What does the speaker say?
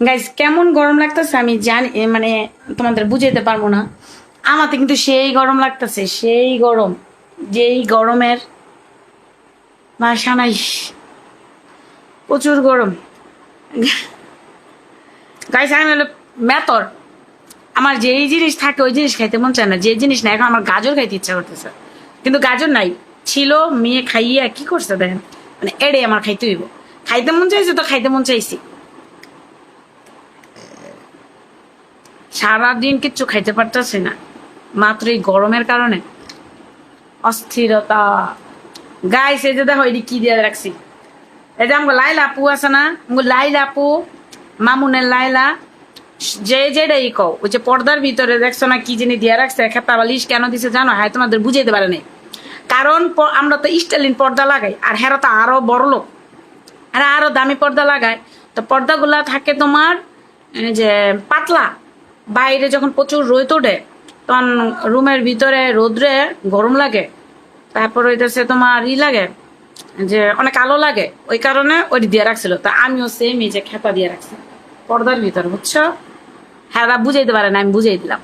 Guys কেমন গরম লাগতেছে আমি জানি, মানে তোমাদের বুঝাইতে পারবো না। আমাতে কিন্তু সেই গরম লাগতেছে, সেই গরম, যেই গরমের ভাষা নাই। প্রচুর গরম। গাইস আমি হলো মেতর, আমার যেই জিনিস থাকে ওই জিনিস খাইতে মন চায় না, যে জিনিস না। এখন আমার গাজর খাইতে ইচ্ছা করতেছে, কিন্তু গাজর নাই। ছিল, মেয়ে খাইয়ে কি করছে দেখেন, মানে এড়ে আমার খাইতে হইব। খাইতে মন চাইছে তো খাইতে মন চাইছি, সারাদিন কিচ্ছু খাইতে পারতেছি না, মাত্র এই গরমের কারণে অস্থিরতা। গাইস এই যে দেখো এটি কি দিয়ে রাখছি, এই যে আমগো লাইলা আপু আছে না, আমগো লাইলা আপু, মামুনের লাইলা, যে যেটাই কও, ওই যে পর্দার ভিতরে দেখছো না কি জিনিস দিয়ে রাখছে, খেপা বালিশ কেন দিছে জানো? হ্যাঁ তোমাদের বুঝাইতে পারে নাই, কারণ আমরা তো স্টাইলিন পর্দা লাগাই, আর হেরা তো আরো বড় লোক, আর আরো দামি পর্দা লাগায়। তো পর্দাগুলা থাকে তোমার যে পাতলা, বাইরে যখন প্রচুর রোদ ওঠে তখন রুমের ভিতরে রোদ্রে গরম লাগে, তারপর ওইটাছে তোমার লাগে যে অনেক আলো লাগে, ওই কারণে ওইটি দিয়ে রাখছিল। তা আমিও সেম এই যে খেপা দিয়ে রাখছি পর্দার ভিতরে, বুঝছো? হ্যাঁ বুঝাইতে পারে না, আমি বুঝাই দিলাম।